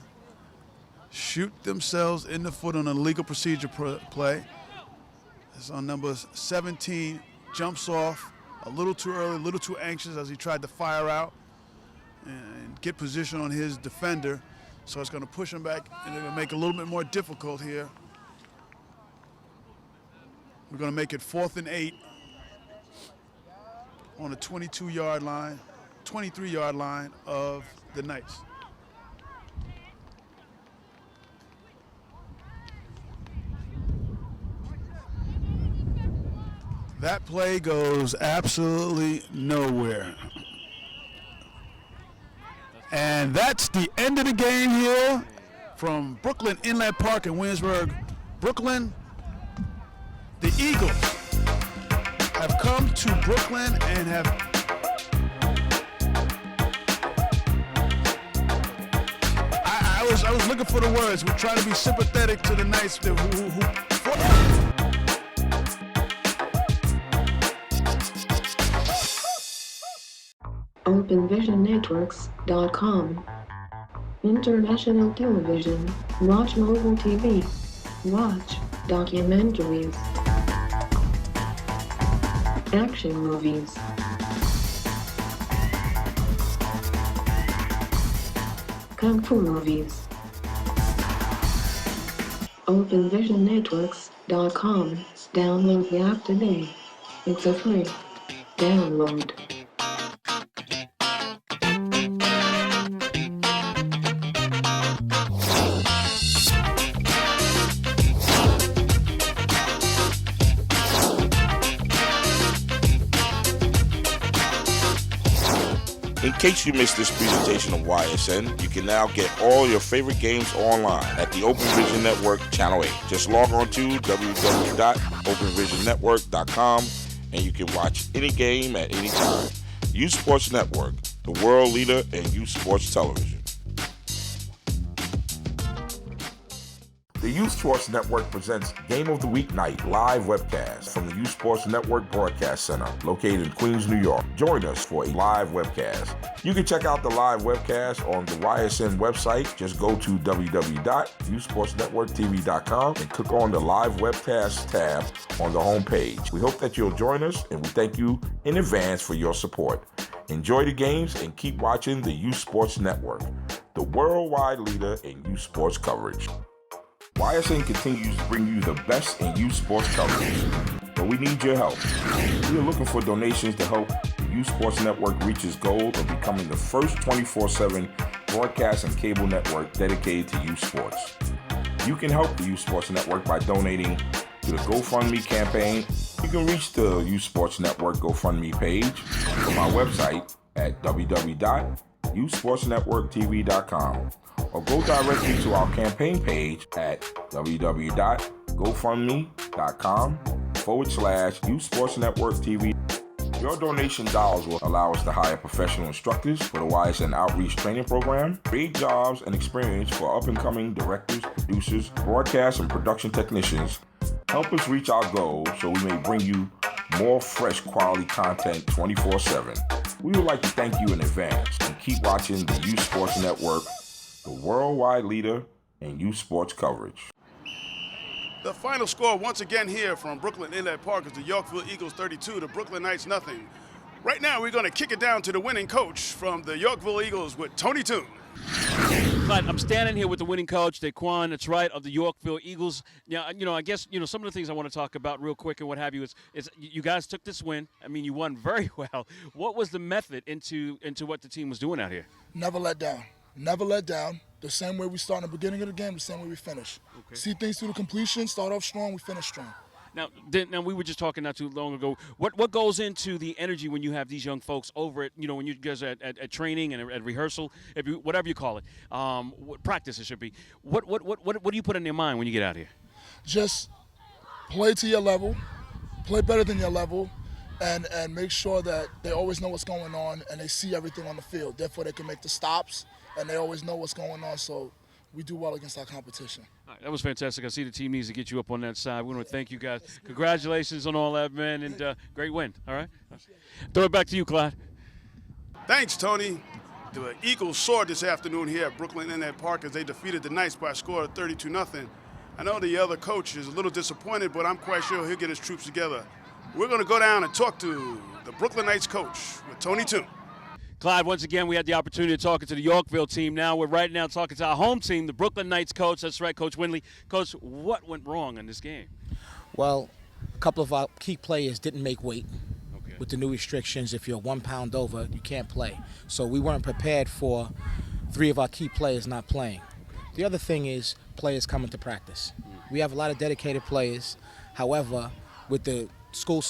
[SPEAKER 1] shoot themselves in the foot on a legal procedure play. It's on number 17, jumps off a little too early, a little too anxious as he tried to fire out and get position on his defender. So it's going to push him back, and they're going to make it a little bit more difficult here. We're going to make it 4th and 8 on the 22-yard line, 23-yard line of the Knights. That play goes absolutely nowhere. And that's the end of the game here from Brooklyn Inlet Park in Williamsburg, Brooklyn. The Eagles have come to Brooklyn and have I was looking for the words. We're trying to be sympathetic to the Knights who
[SPEAKER 8] OpenVisionNetworks.com. International television. Watch mobile TV. Watch documentaries. Action movies. Kung Fu movies. OpenVisionNetworks.com. Download the app today. It's a free download.
[SPEAKER 9] In case you missed this presentation of YSN, you can now get all your favorite games online at the Open Vision Network Channel 8. Just log on to www.openvisionnetwork.com and you can watch any game at any time. Youth Sports Network, the world leader in youth sports television. The The Youth Sports Network presents Game of the Week Night live webcast from the Youth Sports Network Broadcast Center located in Queens, New York. Join us for a live webcast. You can check out the live webcast on the YSN website. Just go to www.youthsportsnetworktv.com and click on the live webcast tab on the homepage. We hope that you'll join us, and we thank you in advance for your support. Enjoy the games and keep watching the Youth Sports Network, the worldwide leader in youth sports coverage. YSN continues to bring you the best in youth sports coverage, but we need your help. We are looking for donations to help the Youth Sports Network reach its goal of becoming the first 24/7 broadcast and cable network dedicated to youth sports. You can help the Youth Sports Network by donating to the GoFundMe campaign. You can reach the Youth Sports Network GoFundMe page from our website at www.youthsportsnetworktv.com. or go directly to our campaign page at www.gofundme.com/Youth Sports Network TV. Your donation dollars will allow us to hire professional instructors for the YSN Outreach Training Program, create jobs and experience for up-and-coming directors, producers, broadcast and production technicians, help us reach our goals so we may bring you more fresh quality content 24/7. We would like to thank you in advance and keep watching the Youth Sports Network, the worldwide leader in youth sports coverage.
[SPEAKER 1] The final score once again here from Brooklyn Inlet Park is the Yorkville Eagles 32, the Brooklyn Knights nothing. Right now we're going to kick it down to the winning coach from the Yorkville Eagles with Tony Toon.
[SPEAKER 2] Clyde, I'm standing here with the winning coach, Daquan, that's right, of the Yorkville Eagles. Now, I guess, some of the things I want to talk about real quick and what have you is you guys took this win. I mean, you won very well. What was the method into what the team was doing out here?
[SPEAKER 13] Never let down. Never let down. The same way we start in the beginning of the game, the same way we finish. Okay. See things through the completion, start off strong, we finish strong.
[SPEAKER 2] Now we were just talking not too long ago. What goes into the energy when you have these young folks over at, when you guys are at training and at rehearsal, whatever you call it, practice it should be. What do you put in their mind when you get out here?
[SPEAKER 13] Just play to your level, play better than your level, and make sure that they always know what's going on and they see everything on the field. Therefore, they can make the stops. And they always know what's going on, so we do well against our competition.
[SPEAKER 2] All right, that was fantastic. I see the team needs to get you up on that side. We want to thank you guys. Congratulations on all that, man, and great win. All right? Throw it back to you, Clyde.
[SPEAKER 1] Thanks, Tony. The Eagles soared this afternoon here at Brooklyn Inlet Park as they defeated the Knights by a score of 32-0. I know the other coach is a little disappointed, but I'm quite sure he'll get his troops together. We're going to go down and talk to the Brooklyn Knights coach with Tony Toon.
[SPEAKER 2] Clyde, once again, we had the opportunity to talk to the Yorkville team. Now we're right now talking to our home team, the Brooklyn Knights coach. That's right, Coach Windley. Coach, what went wrong in this game?
[SPEAKER 14] Well, a couple of our key players didn't make weight. Okay. With the new restrictions, if you're 1 pound over, you can't play. So we weren't prepared for 3 of our key players not playing. The other thing is players coming to practice. We have a lot of dedicated players. However, with the school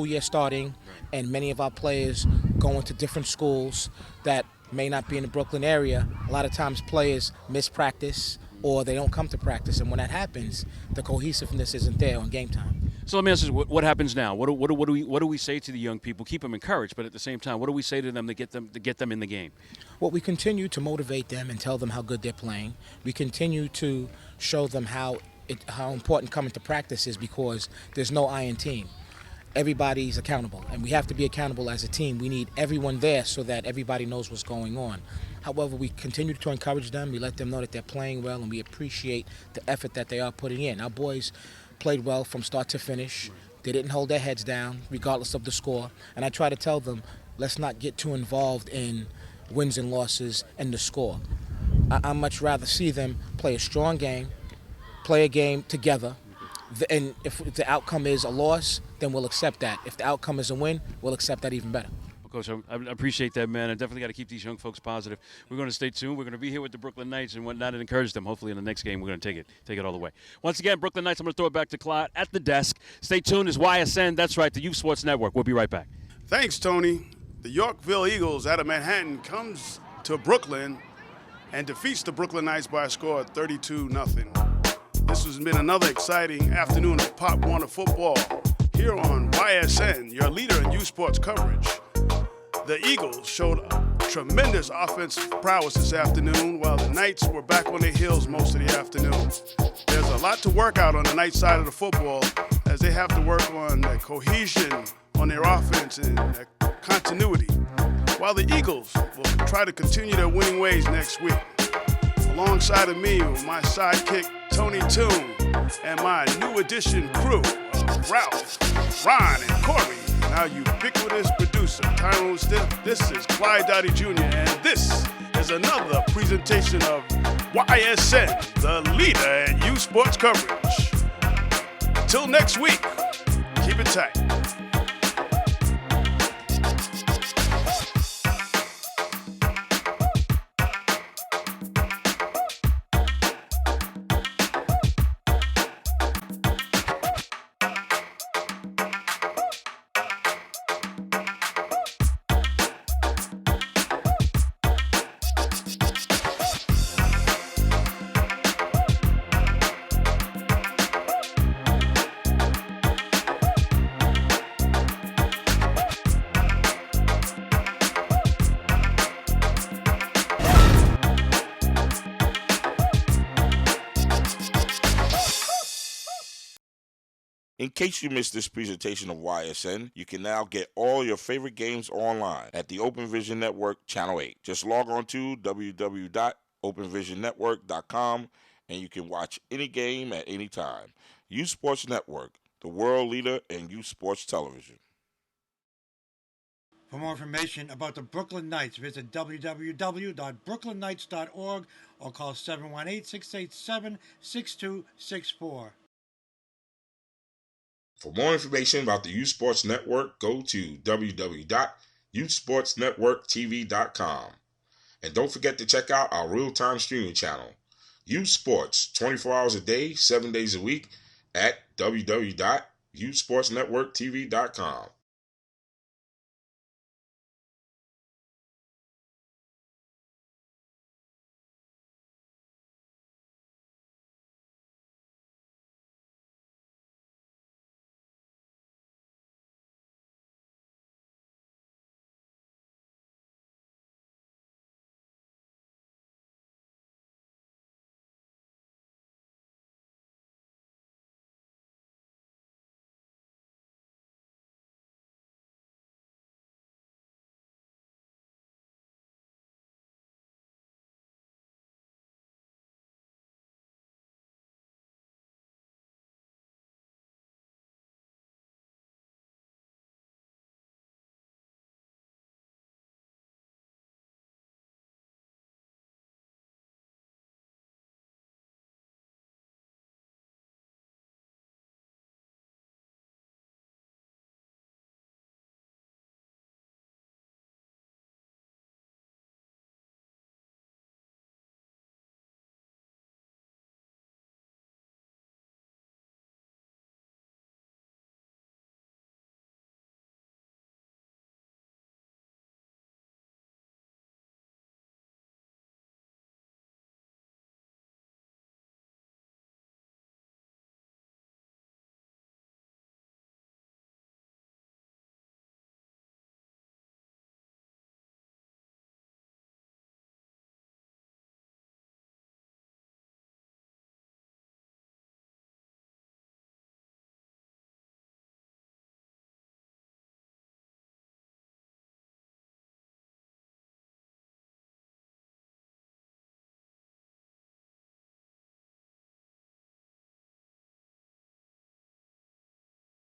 [SPEAKER 14] year starting, and many of our players going to different schools that may not be in the Brooklyn area, a lot of times players miss practice or they don't come to practice, and when that happens, the cohesiveness isn't there on game time.
[SPEAKER 2] So let me ask you, what happens now? What do we say to the young people? Keep them encouraged, but at the same time, what do we say to them to get them in the game?
[SPEAKER 14] Well, we continue to motivate them and tell them how good they're playing. We continue to show them how important coming to practice is, because there's no iron team. Everybody's accountable, and we have to be accountable as a team. We need everyone there so that everybody knows what's going on. However, we continue to encourage them. We let them know that they're playing well, and we appreciate the effort that they are putting in. Our boys played well from start to finish. They didn't hold their heads down, regardless of the score. And I try to tell them, let's not get too involved in wins and losses and the score. I'd much rather see them play a strong game, play a game together, and if the outcome is a loss, then we'll accept that. If the outcome is a win, we'll accept that even better.
[SPEAKER 2] Well, Coach, I appreciate that, man. I definitely got to keep these young folks positive. We're going to stay tuned. We're going to be here with the Brooklyn Knights and whatnot and encourage them. Hopefully in the next game we're going to take it all the way. Once again, Brooklyn Knights, I'm going to throw it back to Clyde at the desk. Stay tuned. It's YSN. That's right, the Youth Sports Network. We'll be right back.
[SPEAKER 1] Thanks, Tony. The Yorkville Eagles out of Manhattan comes to Brooklyn and defeats the Brooklyn Knights by a score of 32-0. This has been another exciting afternoon of Pop Warner football here on YSN, your leader in youth sports coverage. The Eagles showed tremendous offensive prowess this afternoon, while the Knights were back on their heels most of the afternoon. There's a lot to work out on the Knights side of the football, as they have to work on their cohesion on their offense and their continuity, while the Eagles will try to continue their winning ways next week. Alongside of me with my sidekick, Tony Toon, and my new addition crew of Ralph, Ron, and Corey, and our ubiquitous producer, Tyrone Stiff. This is Clyde Dottie Jr., and this is another presentation of YSN, the leader in youth sports coverage. Till next week, keep it tight.
[SPEAKER 9] In case you missed this presentation of YSN, you can now get all your favorite games online at the Open Vision Network Channel 8. Just log on to www.openvisionnetwork.com and you can watch any game at any time. Youth Sports Network, the world leader in youth sports television.
[SPEAKER 15] For more information about the Brooklyn Knights, visit www.brooklynKnights.org or call 718-687-6264.
[SPEAKER 9] For more information about the Youth Sports Network, go to www.youthsportsnetworktv.com. And don't forget to check out our real-time streaming channel, Youth Sports, 24 hours a day, 7 days a week, at www.youthsportsnetworktv.com.